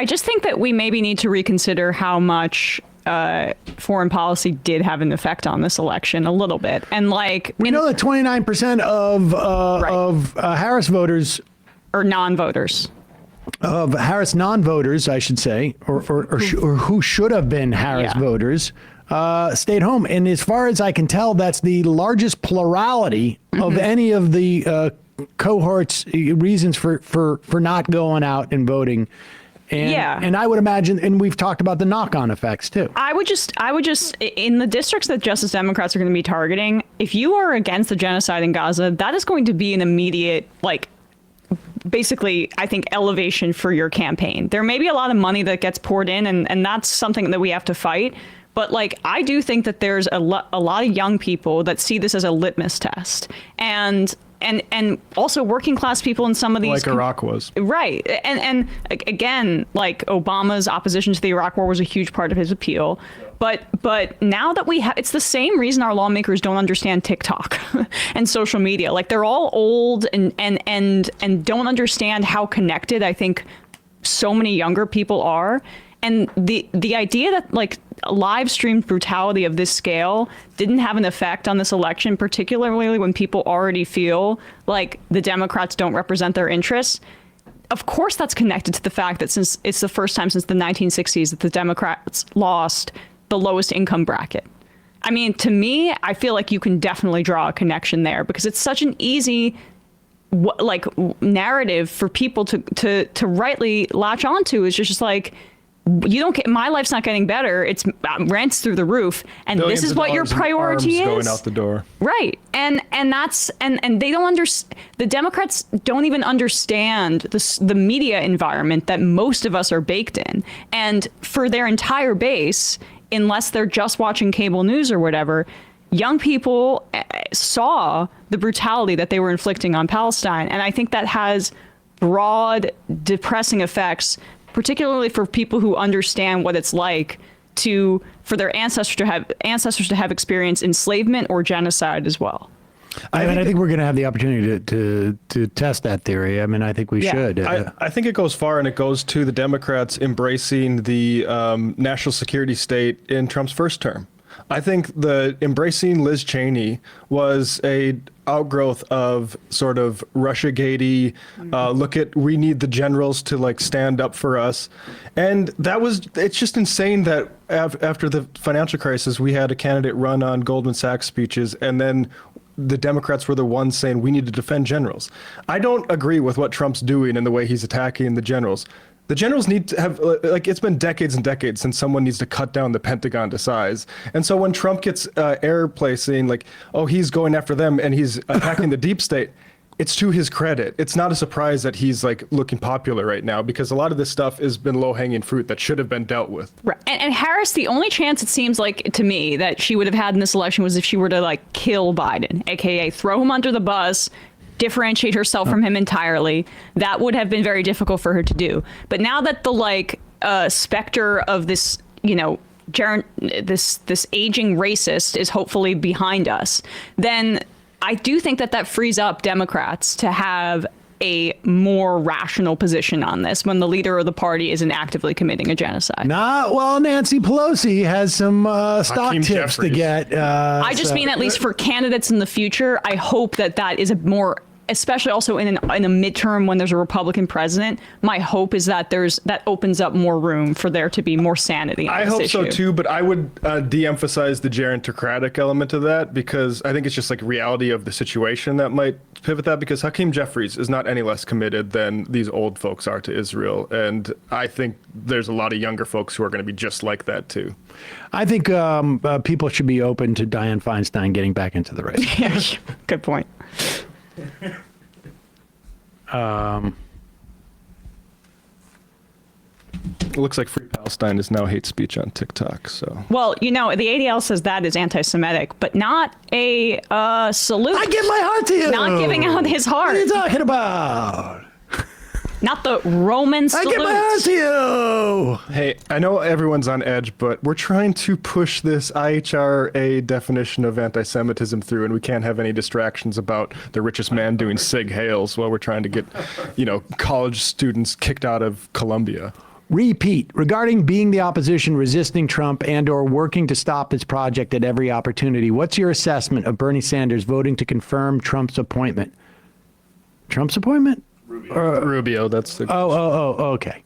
I just think that we maybe need to reconsider how much foreign policy did have an effect on this election a little bit. And like, we know that 29% of Harris voters or non-voters. Of Harris non-voters, I should say, or who should have been Harris voters, stayed home. And as far as I can tell, that's the largest plurality of any of the cohorts' reasons for not going out and voting. And I would imagine, and we've talked about the knock-on effects too. I would just, in the districts that Justice Democrats are going to be targeting, if you are against the genocide in Gaza, that is going to be an immediate, like, basically, I think, elevation for your campaign. There may be a lot of money that gets poured in, and that's something that we have to fight. But like, I do think that there's a lot of young people that see this as a litmus test. And also working class people in some of these, like Iraq was, right. And again, like Obama's opposition to the Iraq war was a huge part of his appeal. But now that we have, it's the same reason our lawmakers don't understand TikTok and social media. Like, they're all old and don't understand how connected I think so many younger people are. And the idea that like live streamed brutality of this scale didn't have an effect on this election, particularly when people already feel like the Democrats don't represent their interests. Of course, that's connected to the fact that since it's the first time since the 1960s that the Democrats lost the lowest income bracket. I mean, to me, I feel like you can definitely draw a connection there because it's such an easy narrative for people to rightly latch onto. It's just like, you don't get, my life's not getting better. It's rents through the roof, and Millions this is what your priority is. Going out the door, right? And that's and they don't understand. The Democrats don't even understand the media environment that most of us are baked in, and for their entire base, unless they're just watching cable news or whatever, young people saw the brutality that they were inflicting on Palestine, and I think that has broad, depressing effects, particularly for people who understand what it's like for their ancestors to have experienced enslavement or genocide as well. I think we're going to have the opportunity to test that theory. I mean, I think we should. I think it goes far, and it goes to the Democrats embracing the national security state in Trump's first term. I think the embracing Liz Cheney was a outgrowth of sort of Russiagate-y, we need the generals to like stand up for us. And it's just insane that after the financial crisis, we had a candidate run on Goldman Sachs speeches, and then the Democrats were the ones saying we need to defend generals. I don't agree with what Trump's doing and the way he's attacking the generals. The generals need to have, like, it's been decades and decades since someone needs to cut down the Pentagon to size. And so when Trump gets airplay saying like, oh, he's going after them and he's attacking the deep state, it's to his credit. It's not a surprise that he's like looking popular right now, because a lot of this stuff has been low-hanging fruit that should have been dealt with. Right. And Harris, the only chance it seems like to me that she would have had in this election was if she were to like kill Biden, aka throw him under the bus, differentiate herself from him entirely. That would have been very difficult for her to do. But now that the specter of this, this aging racist is hopefully behind us, then I do think that frees up Democrats to have a more rational position on this when the leader of the party isn't actively committing a genocide. Nancy Pelosi has some stock tips Jeffries to get. I just mean, at least for candidates in the future, I hope that is a more, especially also in a midterm when there's a Republican president, my hope is that that opens up more room for there to be more sanity on I this hope issue. so too, but I would de-emphasize the gerontocratic element of that, because I think it's just like reality of the situation that might pivot that, because Hakeem Jeffries is not any less committed than these old folks are to Israel. And I think there's a lot of younger folks who are going to be just like that too. I think people should be open to Dianne Feinstein getting back into the race. Yeah, good point. It looks like Free Palestine is now hate speech on TikTok. So, well, the ADL says that is anti-Semitic, but not a salute. I give my heart to you. Not giving out his heart. What are you talking about? Not the Roman salute. I give my heart to you. Hey, I know everyone's on edge, but we're trying to push this IHRA definition of anti-Semitism through, and we can't have any distractions about the richest man doing Sig Heils while we're trying to get, college students kicked out of Columbia. Repeat, regarding being the opposition, resisting Trump and or working to stop his project at every opportunity, what's your assessment of Bernie Sanders voting to confirm Trump's appointment? Trump's appointment? Rubio, that's the... Okay.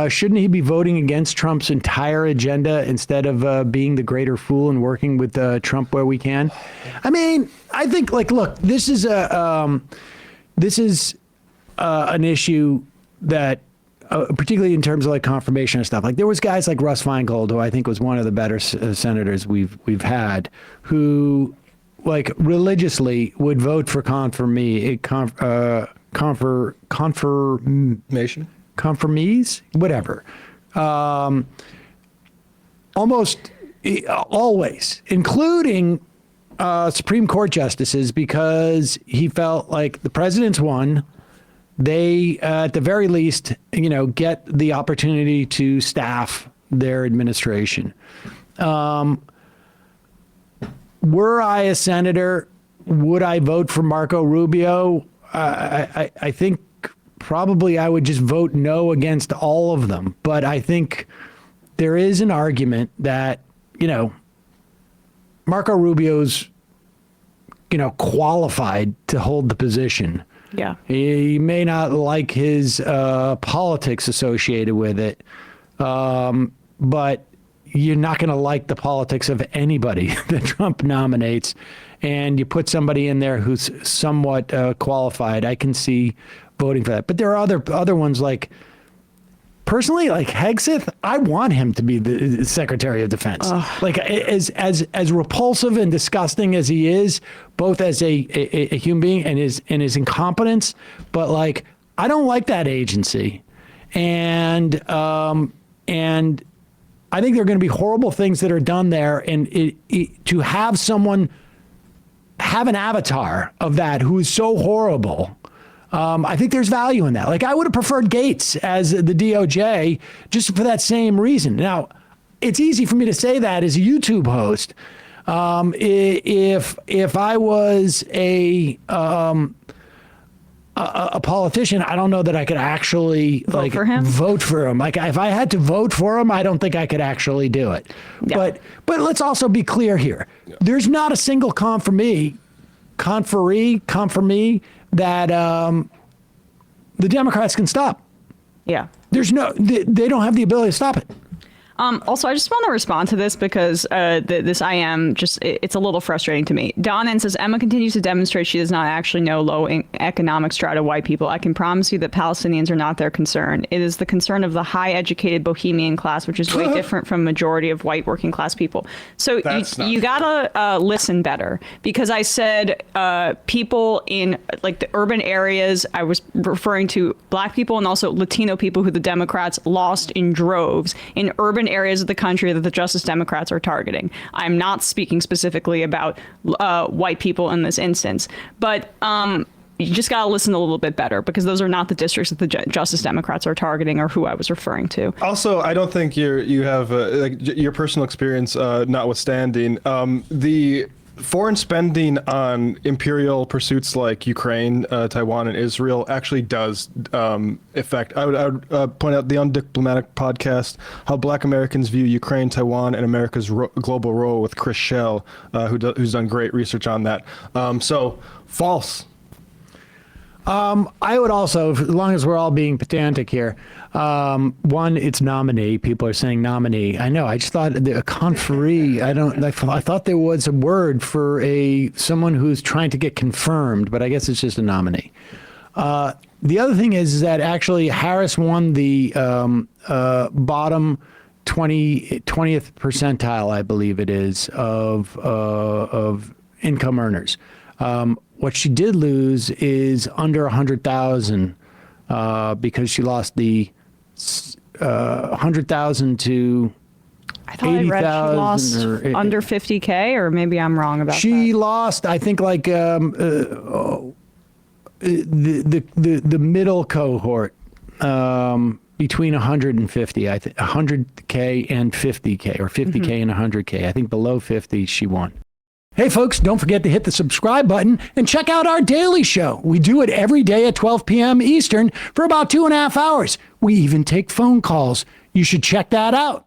Shouldn't he be voting against Trump's entire agenda instead of being the greater fool and working with Trump where we can? I mean, I think, like, look, this is an issue that, particularly in terms of like confirmation and stuff. Like there was guys like Russ Feingold, who I think was one of the better senators we've had, who like religiously would vote for confirmees, whatever. Almost always, including Supreme Court justices, because he felt like the president's won. They, at the very least, get the opportunity to staff their administration. Were I a senator, would I vote for Marco Rubio? I think probably I would just vote no against all of them. But I think there is an argument that, Marco Rubio's, qualified to hold the position. Yeah. He may not like his politics associated with it, but you're not going to like the politics of anybody that Trump nominates. And you put somebody in there who's somewhat qualified. I can see voting for that. But there are other ones, like, personally, like Hegseth, I want him to be the Secretary of Defense. Like, as repulsive and disgusting as he is, both as a human being and his incompetence, but like, I don't like that agency, and I think there are going to be horrible things that are done there, and to have someone have an avatar of that who is so horrible. I think there's value in that. Like, I would have preferred Gates as the DOJ just for that same reason. Now, it's easy for me to say that as a YouTube host. If I was a politician, I don't know that I could actually vote for him. Like, if I had to vote for him, I don't think I could actually do it. Yeah. But let's also be clear here. Yeah. There's not a single confirmee that the Democrats can stop. Yeah. They don't have the ability to stop it. Also, I just want to respond to this because this IM it's a little frustrating to me. Don says, Emma continues to demonstrate she does not actually know low economic strata white people. I can promise you that Palestinians are not their concern. It is the concern of the high educated bohemian class, which is way different from majority of white working class people. So you gotta listen better, because I said people in like the urban areas, I was referring to black people and also Latino people who the Democrats lost in droves in urban areas of the country that the Justice Democrats are targeting. I'm not speaking specifically about white people in this instance, but you just got to listen a little bit better, because those are not the districts that the Justice Democrats are targeting or who I was referring to. Also, I don't think you have like your personal experience notwithstanding, the foreign spending on imperial pursuits like Ukraine, Taiwan, and Israel actually does affect. I would point out the Undiplomatic podcast, How Black Americans View Ukraine, Taiwan, and America's Global Role, with Chris Schell, who's done great research on that. So, false. I would also, as long as we're all being pedantic here, one, it's nominee. People are saying nominee. I know. I just thought a conferee. I thought there was a word for someone who's trying to get confirmed, but I guess it's just a nominee. The other thing is that actually Harris won the bottom 20th percentile, I believe it is, of income earners. What she did lose is under 100,000 because she lost the 100,000 to I thought I read she lost under 50K, or maybe I'm wrong about that. She lost, I think, like the middle cohort between 150, I think 100K and 50K, or 50K and 100K. I think below 50 she won. Hey, folks, don't forget to hit the subscribe button and check out our daily show. We do it every day at 12 p.m. Eastern for about 2.5 hours. We even take phone calls. You should check that out.